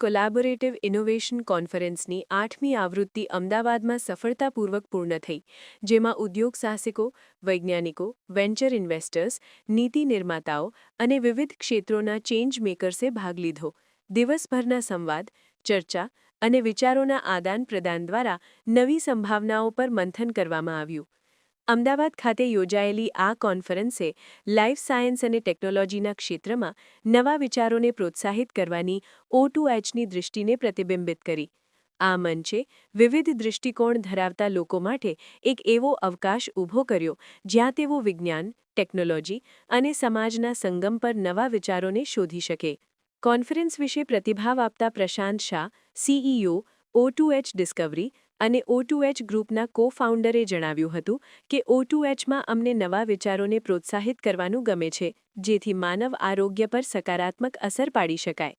કોલેબોરેટિવ innovation કોન્ફરન્સની 8મી આવૃત્તિ અમદાવાદમાં સફળતાપૂર્વક પૂર્ણ થઈ, જેમાં ઉદ્યોગ સાહસિકો, વૈજ્ઞાનિકો, વેન્ચર ઇન્વેસ્ટર્સ, નીતિ નિર્માતાઓ અને વિવિધ ક્ષેત્રોના ચેન્જ મેકર્સે ભાગ લીધો. દિવસભરના સંવાદ, ચર્ચા અને વિચારોના આદાન-પ્રદાન દ્વારા નવી સંભાવનાઓ પર મંથન કરવામાં આવ્યું. અમદાવાદ ખાતે યોજાયેલી આ કોન્ફરન્સે લાઇફ સાયન્સ અને ટેકનોલોજીના ક્ષેત્રમાં નવા વિચારોને પ્રોત્સાહિત કરવાની O2Hની દૃષ્ટિને પ્રતિબિંબિત કરી. આ મંચે વિવિધ દૃષ્ટિકોણ ધરાવતા લોકો માટે એક એવો અવકાશ ઊભો કર્યો જ્યાં તેઓ વિજ્ઞાન, ટેકનોલોજી અને સમાજના સંગમ પર નવા વિચારોને શોધી શકે. કોન્ફરન્સ વિશે પ્રતિભાવ આપતા પ્રશાંત શાહ, CEO, O2H ડિસ્કવરી અને O2H ગ્રુપના કો-ફાઉન્ડરે જણાવ્યું હતું કે O2Hમાં અમને નવા વિચારોને પ્રોત્સાહિત કરવાનું ગમે છે, જેથી માનવ આરોગ્ય પર સકારાત્મક અસર પાડી શકાય.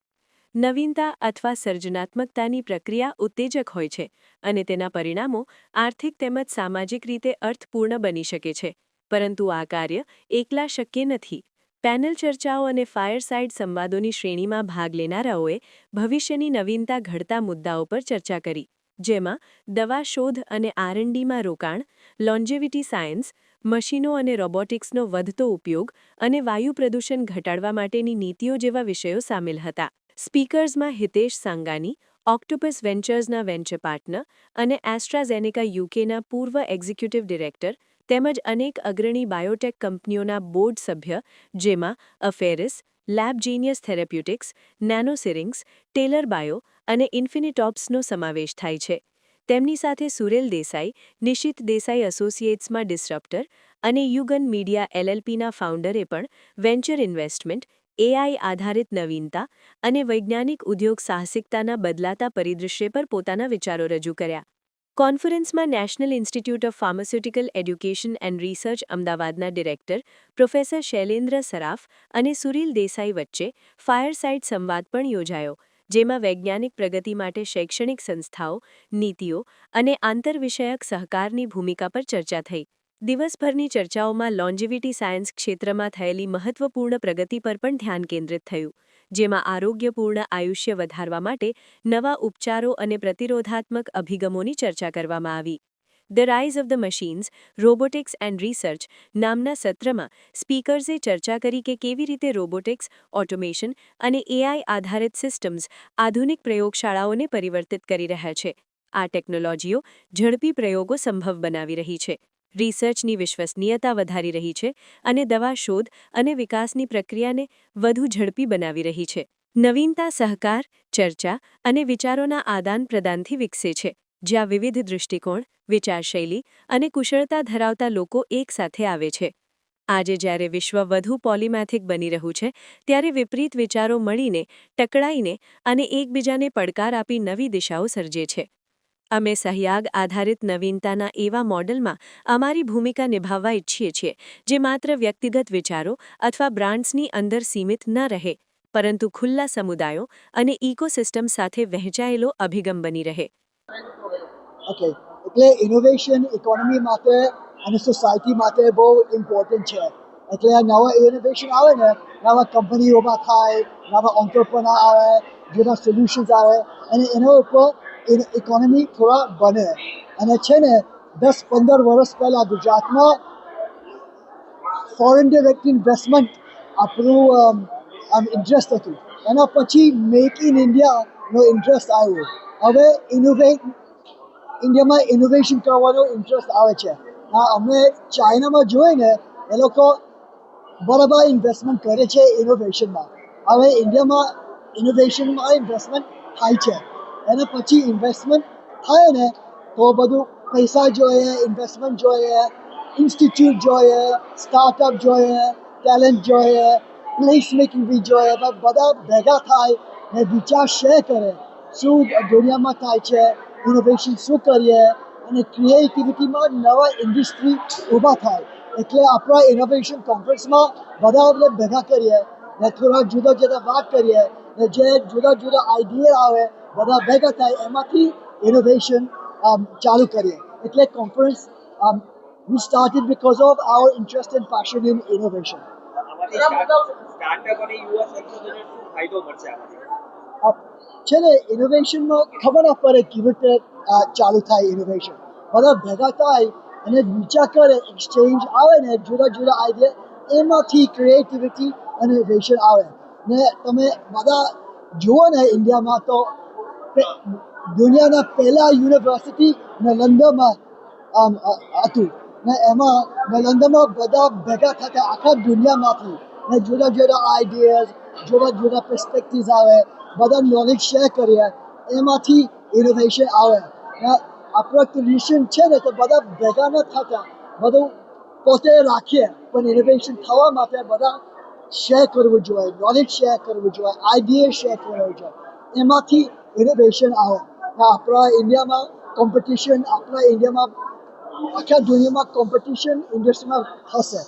નવીનતા અથવા સર્જનાત્મકતાની પ્રક્રિયા ઉત્તેજક હોય છે અને તેના પરિણામો આર્થિક તેમજ સામાજિક રીતે અર્થપૂર્ણ બની શકે છે, પરંતુ આ કાર્ય એકલા શક્ય નથી. પેનલ ચર્ચાઓ અને ફાયરસાઇડ સંવાદોની શ્રેણીમાં ભાગ લેનારાઓએ ભવિષ્યની નવીનતા ઘડતા મુદ્દાઓ પર ચર્ચા કરી, જેમાં દવા શોધ અને R&Dમાં રોકાણ, લોન્જેવિટી સાયન્સ, મશીનો અને રોબોટિક્સનો વધતો ઉપયોગ અને વાયુ પ્રદૂષણ ઘટાડવા માટેની નીતિઓ જેવા વિષયો સામેલ હતા. સ્પીકર્સમાં હિતેશ સાંગાની, ઓક્ટોપસ વેન્ચર્સના વેન્ચર પાર્ટનર અને એસ્ટ્રાઝેનેકા UKના પૂર્વ એક્ઝિક્યુટિવ ડિરેક્ટર તેમજ અનેક અગ્રણી બાયોટેક કંપનીઓના બોર્ડ સભ્ય, જેમાં અફેરિસ, લેબજીનિયસ થેરેપ્યુટિક્સ, નેનોસિરિંગ્સ, ટેલર બાયો અને ઇન્ફિનિટોપ્સનો સમાવેશ થાય છે. તેમની સાથે સુરેલ દેસાઈ, નિશિત દેસાઈ એસોસિએટ્સમાં ડિસરપ્ટર અને યુગન મીડિયા LLPના ફાઉન્ડરે પણ વેન્ચર ઇન્વેસ્ટમેન્ટ, AI આધારિત નવીનતા અને વૈજ્ઞાનિક ઉદ્યોગ સાહસિકતાના બદલાતા પરિદૃશ્ય પર પોતાના વિચારો રજૂ કર્યા. કોન્ફરન્સમાં national institute of pharmaceutical education and research અમદાવાદના ડિરેક્ટર પ્રોફેસર શૈલેન્દ્ર સરાફ અને સુરીલ દેસાઈ વચ્ચે ફાયરસાઇડ સંવાદ પણ યોજાયો, જેમાં વૈજ્ઞાનિક પ્રગતિ માટે શૈક્ષણિક સંસ્થાઓ, નીતિઓ અને આંતરવિષયક સહકારની ભૂમિકા પર ચર્ચા થઈ. દિવસભરની ચર્ચાઓમાં લોન્જેવિટી સાયન્સ ક્ષેત્રમાં થયેલી મહત્વપૂર્ણ પ્રગતિ પર પણ ધ્યાન કેન્દ્રિત થયું, જેમાં આરોગ્યપૂર્ણ આયુષ્ય વધારવા માટે નવા ઉપચારો અને પ્રતિરોધાત્મક અભિગમોની ચર્ચા કરવામાં આવી. The rise of the machines, robotics and research નામના સત્રમાં સ્પીકર્સે ચર્ચા કરી કે કેવી રીતે રોબોટિક્સ, ઓટોમેશન અને AI આધારિત સિસ્ટમ્સ આધુનિક પ્રયોગશાળાઓને પરિવર્તિત કરી રહ્યા છે. આ ટેકનોલોજીઓ ઝડપી પ્રયોગો સંભવ બનાવી રહી છે, રિસર્ચની વિશ્વસનીયતા વધારી રહી છે અને દવા શોધ અને વિકાસની પ્રક્રિયાને વધુ ઝડપી બનાવી રહી છે. નવીનતા સહકાર, ચર્ચા અને વિચારોના આદાન-પ્રદાનથી વિકસે છે, જ્યાં વિવિધ દૃષ્ટિકોણ, વિચારશૈલી અને કુશળતા ધરાવતા લોકો એકસાથે આવે છે. આજે જ્યારે વિશ્વ વધુ પોલિમેથિક બની રહ્યું છે, ત્યારે વિપરીત વિચારો મળીને, ટકરાઈને અને એકબીજાને પડકાર આપી નવી દિશાઓ સર્જે છે. અમે સહયાગ આધારિત નવીનતાના એવા મોડેલમાં અમારી ભૂમિકા નિભાવવા ઈચ્છીએ છીએ, જે માત્ર વ્યક્તિગત વિચારો અથવા બ્રાન્ડ્સની અંદર સીમિત ન રહે, પરંતુ ખુલ્લા સમુદાયો અને ઇકોસિસ્ટમ સાથે વહેંચાયેલો અભિગમ બની રહે. ઓકે, એટલે ઇનોવેશન ઇકોનોમી માટે અને સોસાયટી માટે બહુ ઇમ્પોર્ટન્ટ છે. એટલે નવા ઇનોવેશન આવે ને, નવા કંપનીઓમાં થાય, નવા ઓન્ટરપ્રનર આવે, જેના સોલ્યુશન્સ આવે અને એના ઉપર ઇકોનોમી થોડા બને. અને છે ને 10-15 વર્ષ પહેલાં ગુજરાતમાં ફોરેન ડિરેક્ટ ઇન્વેસ્ટમેન્ટ આપણું ઇન્ટરેસ્ટ હતું. એના પછી મેક ઇન ઇન્ડિયાનો ઇન્ટરેસ્ટ આવ્યો. હવે ઇન્ડિયામાં ઇનોવેશન કરવાનો ઇન્ટરેસ્ટ આવે છે. અમે ચાઇનામાં જોઈએ ને, એ લોકો બરાબર ઇન્વેસ્ટમેન્ટ કરે છે ઇનોવેશનમાં. હવે ઇન્ડિયામાં ઇનોવેશનમાં ઇન્વેસ્ટમેન્ટ થાય છે. એના પછી ઇન્વેસ્ટમેન્ટ થાય ને તો બધું પૈસા જોઈએ, ઇન્વેસ્ટમેન્ટ જોઈએ, ઇન્સ્ટિટ્યૂટ જોઈએ, સ્ટાર્ટઅપ જોઈએ, ટેલેન્ટ જોઈએ, પ્લેસ મેકિંગ બી જોઈએ. બધા ભેગા થાય ને વિચાર શેર કરે, શું દુનિયામાં થાય છે, ઇનોવેશન શું કરીએ, અને ક્રિએટિવિટીમાં નવા ઇન્ડસ્ટ્રી ઊભા થાય. એટલે આપણા ઇનોવેશન કોન્ફરન્સમાં બધા આપણે ભેગા કરીએ ને થોડા જુદા જુદા વાત કરીએ ને જે જુદા જુદા આઈડિયા આવે બધા ભેગા થાય, એમાંથી ઇનોવેશન ચાલુ કરીએ. એટલે conference we started because of our interest and passion in innovation. Startup અને યુવા સંશોધનને શું ફાયદો મળશે આમાંથી? છે ને ઇનોવેશનમાં ખબર ના પડે કેવી રીતે ચાલુ થાય ઇનોવેશન. બધા ભેગા થાય અને વિચાર કરે, એક્સચેન્જ આવે ને જુદા જુદા આઈડિયા, એમાંથી ક્રિએટિવિટી અને ઇનોવેશન આવે. ને તમે બધા જુઓ ને ઇન્ડિયામાં તો દુનિયાના પહેલા યુનિવર્સિટી નાલંદામાં હતું. ને એમાં નાલંદામાં બધા ભેગા થતા આખા દુનિયામાંથી, ને જુદા જુદા આઈડિયાઝ, જુદા જુદા પર્સપેક્ટિવ્સ આવે, બધા નોલેજ શેર કરીએ, એમાંથી ઇનોવેશન આવે. ને આપણો ટ્રેડિશન છે ને તો બધા ભેગા ન થતા, બધું પોતે રાખીએ, પણ ઇનોવેશન થવા માટે બધા શેર કરવું જોઈએ, નોલેજ શેર કરવું જોઈએ, આઈડિયા શેર કરવું જોઈએ, એમાંથી ઇનોવેશન આવે. ને આપણા ઇન્ડિયામાં કોમ્પિટિશન, આપણા ઇન્ડિયામાં આખા દુનિયામાં કોમ્પિટિશન ઇન્ડસ્ટ્રીમાં થશે.